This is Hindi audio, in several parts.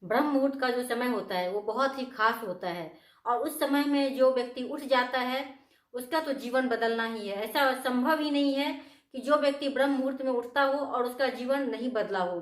ब्रह्म मुहूर्त का जो समय होता है वो बहुत ही खास होता है और उस समय में जो व्यक्ति उठ जाता है उसका तो जीवन बदलना ही है। ऐसा संभव ही नहीं है कि जो व्यक्ति ब्रह्म मुहूर्त में उठता हो और उसका जीवन नहीं बदला हो।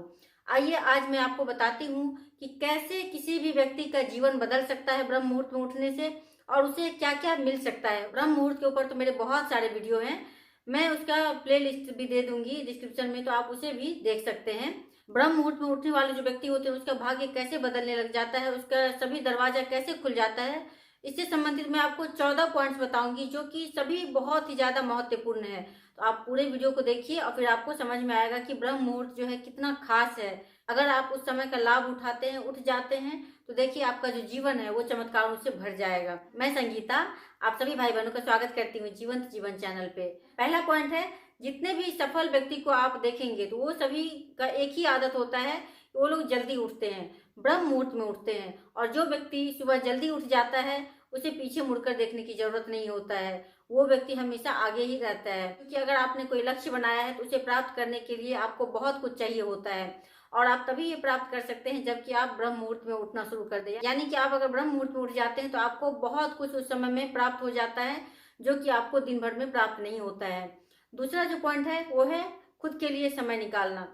आइए आज मैं आपको बताती हूँ कि कैसे किसी भी व्यक्ति का जीवन बदल सकता है ब्रह्म मुहूर्त में उठने से और उसे क्या क्या मिल सकता है। ब्रह्म मुहूर्त के ऊपर तो मेरे बहुत सारे वीडियो हैं, मैं उसका प्ले लिस्ट भी दे दूंगी डिस्क्रिप्शन में, तो आप उसे भी देख सकते हैं। ब्रह्म मुहूर्त में उठने वाले जो व्यक्ति होते हैं उसका भाग्य कैसे बदलने लग जाता है, उसका सभी दरवाजा कैसे खुल जाता है, इससे संबंधित मैं आपको 14 पॉइंट्स बताऊंगी जो कि सभी बहुत ही ज्यादा महत्वपूर्ण है। तो आप पूरे वीडियो को देखिए और फिर आपको समझ में आएगा कि ब्रह्म मुहूर्त जो है कितना खास है। अगर आप उस समय का लाभ उठाते हैं, उठ जाते हैं, तो देखिए आपका जो जीवन है वो चमत्कारों से भर जाएगा। मैं संगीता आप सभी भाई बहनों का स्वागत करती हूँ जीवंत जीवन चैनल पे। पहला पॉइंट है, जितने भी सफल व्यक्ति को आप देखेंगे तो वो सभी का एक ही आदत होता है कि वो लोग जल्दी उठते हैं, ब्रह्म मुहूर्त में उठते हैं। और जो व्यक्ति सुबह जल्दी उठ जाता है उसे पीछे मुड़कर देखने की जरूरत नहीं होता है, वो व्यक्ति हमेशा आगे ही रहता है। क्योंकि अगर आपने कोई लक्ष्य बनाया है तो उसे प्राप्त करने के लिए आपको बहुत कुछ चाहिए होता है और आप तभी ये प्राप्त कर सकते हैं जबकि आप ब्रह्म मुहूर्त में उठना शुरू कर दें। यानी कि आप अगर ब्रह्म मुहूर्त में उठ जाते हैं तो आपको बहुत कुछ उस समय में प्राप्त हो जाता है जो कि आपको दिन भर में प्राप्त नहीं होता है। दूसरा जो पॉइंट है वो है खुद के लिए समय निकालना।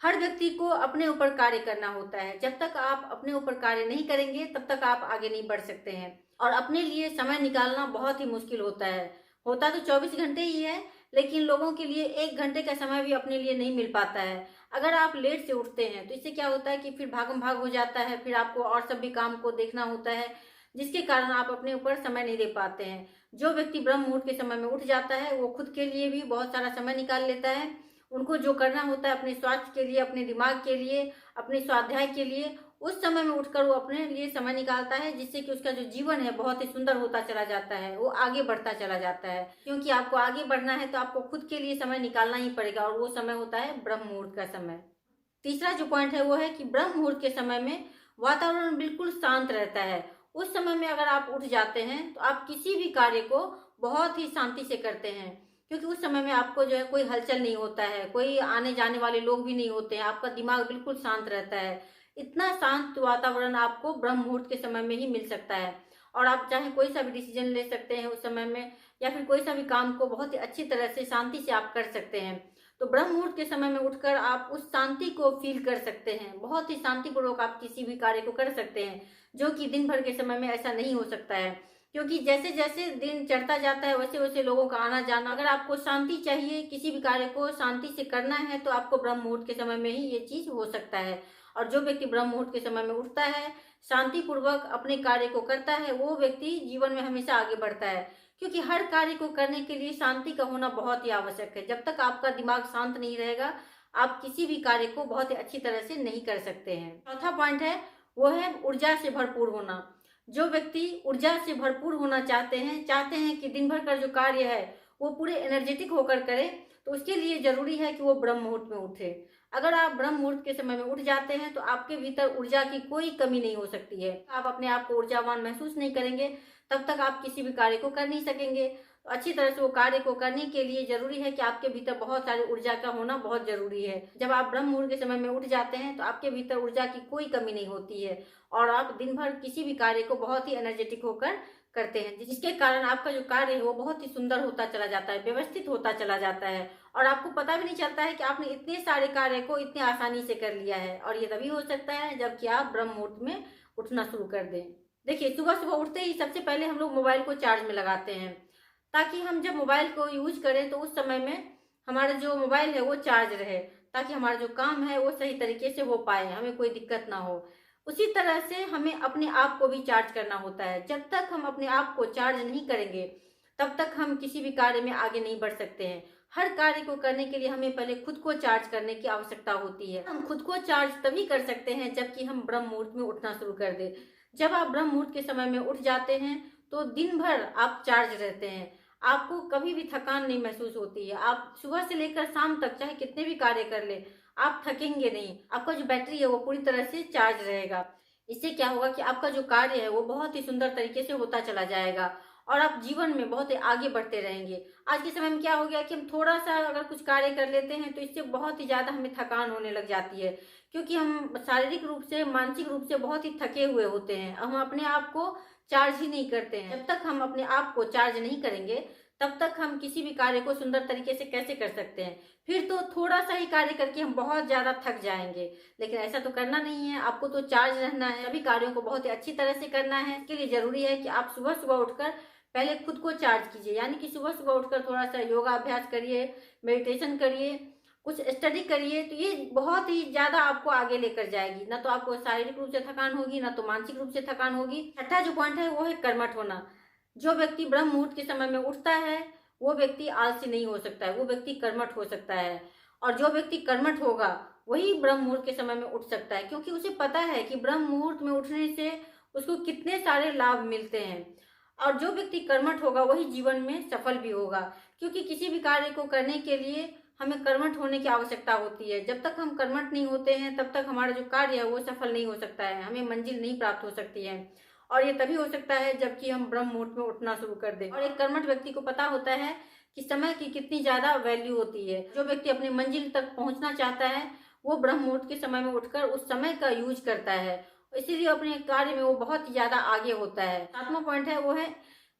हर व्यक्ति को अपने ऊपर कार्य करना होता है। जब तक आप अपने ऊपर कार्य नहीं करेंगे तब तक आप आगे नहीं बढ़ सकते हैं और अपने लिए समय निकालना बहुत ही मुश्किल होता है। होता तो 24 घंटे ही है, लेकिन लोगों के लिए 1 घंटे का समय भी अपने लिए नहीं मिल पाता है। अगर आप लेट से उठते हैं तो इससे क्या होता है कि फिर भागम भाग हो जाता है, फिर आपको और सब भी काम को देखना होता है जिसके कारण आप अपने ऊपर समय नहीं दे पाते हैं। जो व्यक्ति ब्रह्म मुहूर्त के समय में उठ जाता है वो खुद के लिए भी बहुत सारा समय निकाल लेता है। उनको जो करना होता है अपने स्वास्थ्य के लिए, अपने दिमाग के लिए, अपने स्वाध्याय के लिए, उस समय में उठकर वो अपने लिए समय निकालता है, जिससे कि उसका जो जीवन है बहुत ही सुंदर होता चला जाता है, वो आगे बढ़ता चला जाता है। क्योंकि आपको आगे बढ़ना है तो आपको खुद के लिए समय निकालना ही पड़ेगा और वो समय होता है ब्रह्म मुहूर्त का समय। तीसरा जो पॉइंट है वो है कि ब्रह्म मुहूर्त के समय में वातावरण बिल्कुल शांत रहता है। उस समय में अगर आप उठ जाते हैं तो आप किसी भी कार्य को बहुत ही शांति से करते हैं, क्योंकि उस समय में आपको जो है कोई हलचल नहीं होता है, कोई आने जाने वाले लोग भी नहीं होते हैं, आपका दिमाग बिल्कुल शांत रहता है। इतना शांत वातावरण आपको ब्रह्म मुहूर्त के समय में ही मिल सकता है और आप चाहे कोई सा भी डिसीजन ले सकते हैं उस समय में, या फिर कोई सा भी काम को बहुत ही अच्छी तरह से शांति से आप कर सकते हैं। तो ब्रह्म मुहूर्त के समय में उठकर आप उस शांति को फील कर सकते हैं, बहुत ही शांतिपूर्वक आप किसी भी कार्य को कर सकते हैं, जो कि दिन भर के समय में ऐसा नहीं हो सकता है। क्योंकि जैसे जैसे दिन चढ़ता जाता है वैसे वैसे लोगों का आना जाना, अगर आपको शांति चाहिए, किसी भी कार्य को शांति से करना है तो आपको ब्रह्म मुहूर्त के समय में ही ये चीज हो सकता है। और जो व्यक्ति ब्रह्म मुहूर्त के समय में उठता है, शांति पूर्वक अपने कार्य को करता है, वो व्यक्ति जीवन में हमेशा आगे बढ़ता है। क्योंकि हर कार्य को करने के लिए शांति का होना बहुत ही आवश्यक है। जब तक आपका दिमाग शांत नहीं रहेगा आप किसी भी कार्य को बहुत ही अच्छी तरह से नहीं कर सकते हैं। चौथा पॉइंट है वो है ऊर्जा से भरपूर होना। जो व्यक्ति ऊर्जा से भरपूर होना चाहते हैं कि दिन भर का जो कार्य है वो पूरे एनर्जेटिक होकर करे, तो उसके लिए जरूरी है कि वो ब्रह्म मुहूर्त में उठे। अगर आप ब्रह्म मुहूर्त के समय में उठ जाते हैं तो आपके भीतर ऊर्जा की कोई कमी नहीं हो सकती है। आप अपने आप को ऊर्जावान महसूस नहीं करेंगे तब तक आप किसी भी कार्य को कर नहीं सकेंगे। तो अच्छी तरह से वो कार्य को करने के लिए जरूरी है कि आपके भीतर बहुत सारी ऊर्जा का होना बहुत जरूरी है। जब आप ब्रह्म मुहूर्त के समय में उठ जाते हैं तो आपके भीतर ऊर्जा की कोई कमी नहीं होती है और आप दिन भर किसी भी कार्य को बहुत ही एनर्जेटिक होकर करते हैं, जिसके कारण आपका जो कार्य है वो बहुत ही सुंदर होता चला जाता है, व्यवस्थित होता चला जाता है और आपको पता भी नहीं चलता है कि आपने इतने सारे कार्य को इतनी आसानी से कर लिया है। और ये तभी हो सकता है जबकि आप ब्रह्म मुहूर्त में उठना शुरू कर दें। देखिए, सुबह सुबह उठते ही सबसे पहले हम लोग मोबाइल को चार्ज में लगाते हैं, ताकि हम जब मोबाइल को यूज करें तो उस समय में हमारा जो मोबाइल है वो चार्ज रहे, ताकि हमारा जो काम है वो सही तरीके से हो पाए, हमें कोई दिक्कत ना हो। उसी तरह से हमें अपने आप को भी चार्ज करना होता है। जब तक हम अपने आप को चार्ज नहीं करेंगे तब तक हम किसी भी कार्य में आगे नहीं बढ़ सकते हैं। हर कार्य को करने के लिए हमें पहले खुद को चार्ज करने की आवश्यकता होती है। हम खुद को चार्ज तभी कर सकते हैं जबकि हम ब्रह्म मुहूर्त में उठना शुरू कर दें। जब आप ब्रह्म मुहूर्त के समय में उठ जाते हैं तो दिन भर आप चार्ज रहते हैं, आपको कभी भी थकान नहीं महसूस होती है। आप सुबह से लेकर शाम तक चाहे कितने भी कार्य कर ले आप थकेंगे नहीं, आपका जो बैटरी है वो पूरी तरह से चार्ज रहेगा। इससे क्या होगा कि आपका जो कार्य है वो बहुत ही सुंदर तरीके से होता चला जाएगा और आप जीवन में बहुत ही आगे बढ़ते रहेंगे। आज के समय में क्या हो गया कि हम थोड़ा सा अगर कुछ कार्य कर लेते हैं तो इससे बहुत ही ज्यादा हमें थकान होने लग जाती है, क्योंकि हम शारीरिक रूप से, मानसिक रूप से बहुत ही थके हुए होते हैं। हम अपने आप को चार्ज ही नहीं करते हैं। जब तक हम अपने आप को चार्ज नहीं करेंगे, तब तक हम किसी भी कार्य को सुंदर तरीके से कैसे कर सकते हैं। फिर तो थोड़ा सा ही कार्य करके हम बहुत ज़्यादा थक जाएंगे, लेकिन ऐसा तो करना नहीं है। आपको तो चार्ज रहना है, सभी कार्यों को बहुत ही अच्छी तरह से करना है। इसके लिए ज़रूरी है कि आप सुबह सुबह उठकर पहले खुद को चार्ज कीजिए, यानी कि सुबह सुबह उठकर थोड़ा सा योगा अभ्यास करिए, मेडिटेशन करिए, कुछ स्टडी करिए। तो ये बहुत ही ज़्यादा आपको आगे लेकर जाएगी। ना तो आपको शारीरिक रूप से थकान होगी, ना तो मानसिक रूप से थकान होगी। छठा जो पॉइंट है वो है कर्मठ होना। जो व्यक्ति ब्रह्म मुहूर्त के समय में उठता है, वो व्यक्ति आलसी नहीं हो सकता है, वो व्यक्ति कर्मठ हो सकता है। और जो व्यक्ति कर्मठ होगा वही ब्रह्म मुहूर्त के समय में उठ सकता है, क्योंकि उसे पता है कि ब्रह्म मुहूर्त में उठने से उसको कितने सारे लाभ मिलते हैं। और जो व्यक्ति कर्मठ होगा वही जीवन में सफल भी होगा, क्योंकि किसी भी कार्य को करने के लिए हमें कर्मठ होने की आवश्यकता होती है। जब तक हम कर्मठ नहीं होते हैं, तब तक हमारा जो कार्य है वो सफल नहीं हो सकता है, हमें मंजिल नहीं प्राप्त हो सकती है। और ये तभी हो सकता है जबकि हम ब्रह्म मुहूर्त में उठना शुरू कर दें। और एक कर्मठ व्यक्ति को पता होता है कि समय की कितनी ज्यादा वैल्यू होती है। जो व्यक्ति अपनी मंजिल तक पहुंचना चाहता है, वो ब्रह्म मुहूर्त के समय में उठकर उस समय का यूज करता है, इसीलिए अपने कार्य में वो बहुत ही ज्यादा आगे होता है। सातवां पॉइंट है वो है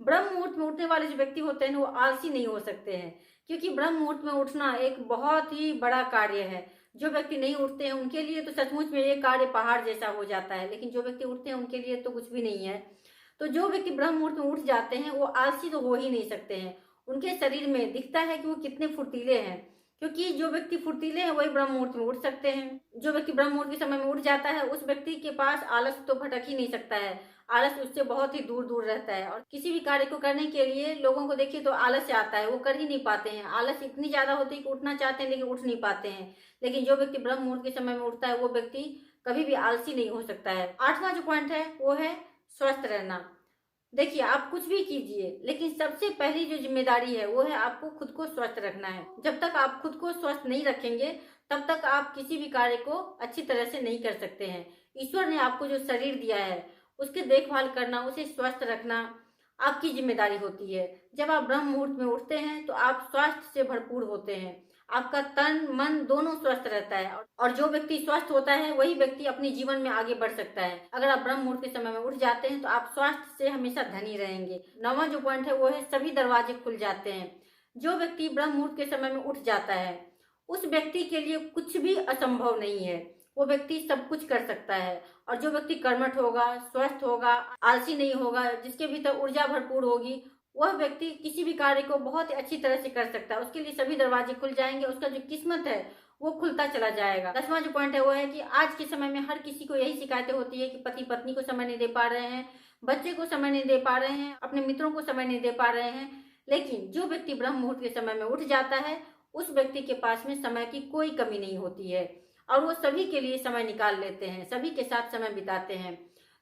ब्रह्म मुहूर्त में उठने वाले जो व्यक्ति होते हैं वो आलसी नहीं हो सकते हैं, क्योंकि ब्रह्म मुहूर्त में उठना एक बहुत ही बड़ा कार्य है। जो व्यक्ति नहीं उठते हैं उनके लिए तो सचमुच में ये कार्य पहाड़ जैसा हो जाता है, लेकिन जो व्यक्ति उठते हैं उनके लिए तो कुछ भी नहीं है। तो जो व्यक्ति ब्रह्म मुहूर्त में उठ जाते हैं वो आलसी तो हो ही नहीं सकते हैं। उनके शरीर में दिखता है कि वो कितने फुर्तीले हैं, क्योंकि जो व्यक्ति फुर्तीले हैं वही ब्रह्म मुहूर्त में उठ सकते हैं। जो व्यक्ति ब्रह्म मुहूर्त के समय में उठ जाता है उस व्यक्ति के पास आलस तो भटक ही नहीं सकता है, आलस उससे बहुत ही दूर दूर रहता है। और किसी भी कार्य को करने के लिए लोगों को देखिए तो आलस आता है, वो कर ही नहीं पाते हैं। आलस इतनी ज्यादा होती है कि उठना चाहते हैं लेकिन उठ नहीं पाते हैं। लेकिन जो व्यक्ति ब्रह्म मुहूर्त के समय में उठता है वो व्यक्ति कभी भी आलसी नहीं हो सकता है। आठवां जो पॉइंट है वो है स्वस्थ रहना। देखिए, आप कुछ भी कीजिए, लेकिन सबसे पहली जो जिम्मेदारी है वो है आपको खुद को स्वस्थ रखना है। जब तक आप खुद को स्वस्थ नहीं रखेंगे, तब तक आप किसी भी कार्य को अच्छी तरह से नहीं कर सकते हैं। ईश्वर ने आपको जो शरीर दिया है उसकी देखभाल करना, उसे स्वस्थ रखना आपकी जिम्मेदारी होती है। जब आप ब्रह्म मुहूर्त में उठते हैं तो आप स्वास्थ्य से भरपूर होते हैं, आपका तन मन दोनों स्वस्थ रहता है। और जो व्यक्ति स्वस्थ होता है वही व्यक्ति अपने जीवन में आगे बढ़ सकता है। अगर आप ब्रह्म मुहूर्त के समय में उठ जाते हैं तो आप स्वास्थ्य से हमेशा धनी रहेंगे। नौवां जो पॉइंट है वो है सभी दरवाजे खुल जाते हैं। जो व्यक्ति ब्रह्म मुहूर्त के समय में उठ जाता है उस व्यक्ति के लिए कुछ भी असंभव नहीं है, वो व्यक्ति सब कुछ कर सकता है। और जो व्यक्ति कर्मठ होगा, स्वस्थ होगा, आलसी नहीं होगा, जिसके भीतर ऊर्जा भरपूर होगी, वह व्यक्ति किसी भी कार्य को बहुत ही अच्छी तरह से कर सकता है। उसके लिए सभी दरवाजे खुल जाएंगे, उसका जो किस्मत है वो खुलता चला जाएगा। 10वां जो पॉइंट है वो है कि आज के समय में हर किसी को यही शिकायतें होती है कि पति पत्नी को समय नहीं दे पा रहे हैं, बच्चे को समय नहीं दे पा रहे हैं, अपने मित्रों को समय नहीं दे पा रहे हैं। लेकिन जो व्यक्ति ब्रह्म मुहूर्त के समय में उठ जाता है उस व्यक्ति के पास में समय की कोई कमी नहीं होती है और वो सभी के लिए समय निकाल लेते हैं, सभी के साथ समय बिताते हैं।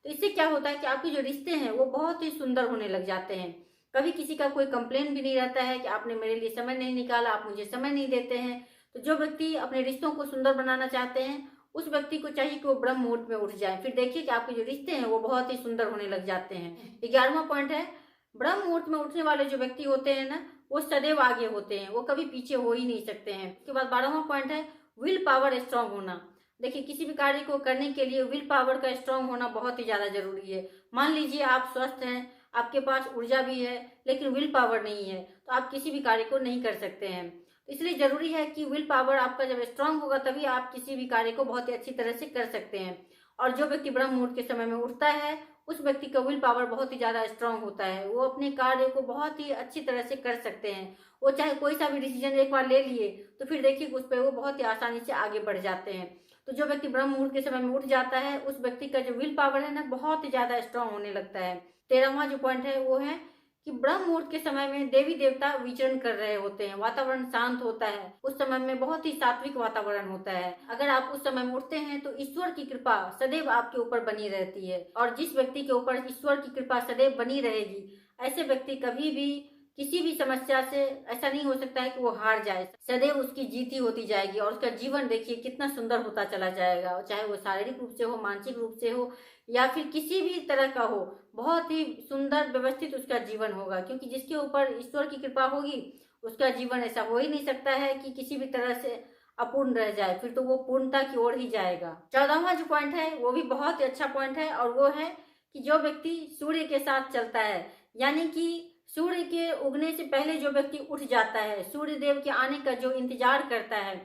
तो इससे क्या होता है कि आपके जो रिश्ते हैं वो बहुत ही सुंदर होने लग जाते हैं। कभी किसी का कोई कंप्लेन भी नहीं रहता है कि आपने मेरे लिए समय नहीं निकाला, आप मुझे समय नहीं देते हैं। तो जो व्यक्ति अपने रिश्तों को सुंदर बनाना चाहते हैं उस व्यक्ति को चाहिए कि वो ब्रह्म मुहूर्त में उठ जाए, फिर देखिए कि आपके जो रिश्ते हैं वो बहुत ही सुंदर होने लग जाते हैं। 11वां पॉइंट है ब्रह्म मुहूर्त में उठने वाले जो व्यक्ति होते हैं ना, वो सदैव आगे होते हैं, वो कभी पीछे हो ही नहीं सकते हैं। उसके बाद 12वां पॉइंट है विल पावर स्ट्रांग होना। देखिए, किसी भी कार्य को करने के लिए विल पावर का स्ट्रांग होना बहुत ही ज्यादा जरूरी है। मान लीजिए आप स्वस्थ हैं, आपके पास ऊर्जा भी है, लेकिन विल पावर नहीं है, तो आप किसी भी कार्य को नहीं कर सकते हैं। तो इसलिए जरूरी है कि विल पावर आपका जब स्ट्रांग होगा तभी आप किसी भी कार्य को बहुत ही अच्छी तरह से कर सकते हैं। और जो व्यक्ति ब्रह्म मुहूर्त के समय में उठता है उस व्यक्ति का विल पावर बहुत ही ज्यादा स्ट्रांग होता है, वो अपने कार्य को बहुत ही अच्छी तरह से कर सकते हैं। वो चाहे कोई सा भी डिसीजन एक बार ले लिए तो फिर देखिए उस पर वो बहुत ही आसानी से आगे बढ़ जाते हैं। तो जो व्यक्ति ब्रह्म मुहूर्त के समय में उठ जाता है उस व्यक्ति का जो विल पावर है ना बहुत ही ज्यादा स्ट्रांग होने लगता है। 13वां जो पॉइंट है वो है कि ब्रह्म मुहूर्त के समय में देवी देवता विचरण कर रहे होते हैं, वातावरण शांत होता है, उस समय में बहुत ही सात्विक वातावरण होता है। अगर आप उस समय में उठते हैं तो ईश्वर की कृपा सदैव आपके ऊपर बनी रहती है। और जिस व्यक्ति के ऊपर ईश्वर की कृपा सदैव बनी रहेगी, ऐसे व्यक्ति कभी भी किसी भी समस्या से ऐसा नहीं हो सकता है कि वो हार जाए, सदैव उसकी जीत ही होती जाएगी और उसका जीवन देखिए कितना सुंदर होता चला जाएगा। चाहे वो शारीरिक रूप से हो, मानसिक रूप से हो या फिर किसी भी तरह का हो, बहुत ही सुंदर व्यवस्थित उसका जीवन होगा। क्योंकि जिसके ऊपर ईश्वर की कृपा होगी उसका जीवन ऐसा हो ही नहीं सकता है कि किसी भी तरह से अपूर्ण रह जाए, फिर तो वो पूर्णता की ओर ही जाएगा। 14वां जो पॉइंट है वो भी बहुत ही अच्छा पॉइंट है, और वो है कि जो व्यक्ति सूर्य के साथ चलता है, यानी कि सूर्य के उगने से पहले जो व्यक्ति उठ जाता है, सूर्य देव के आने का जो इंतजार करता है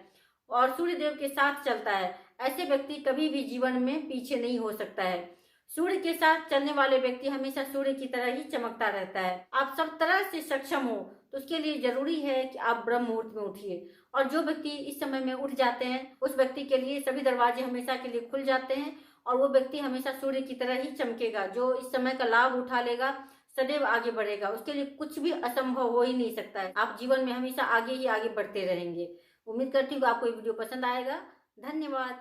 और सूर्य देव के साथ चलता है, ऐसे व्यक्ति कभी भी जीवन में पीछे नहीं हो सकता है। सूर्य के साथ चलने वाले व्यक्ति हमेशा सूर्य की तरह ही चमकता रहता है। आप सब तरह से सक्षम हो तो उसके लिए जरूरी है कि आप ब्रह्म मुहूर्त में उठिए, और जो व्यक्ति इस समय में उठ जाते हैं उस व्यक्ति के लिए सभी दरवाजे हमेशा के लिए खुल जाते हैं, और वो व्यक्ति हमेशा सूर्य की तरह ही चमकेगा। जो इस समय का लाभ उठा लेगा सदैव आगे बढ़ेगा, उसके लिए कुछ भी असंभव हो ही नहीं सकता है। आप जीवन में हमेशा आगे ही आगे बढ़ते रहेंगे। उम्मीद करती हूँ आपको ये वीडियो पसंद आएगा। धन्यवाद।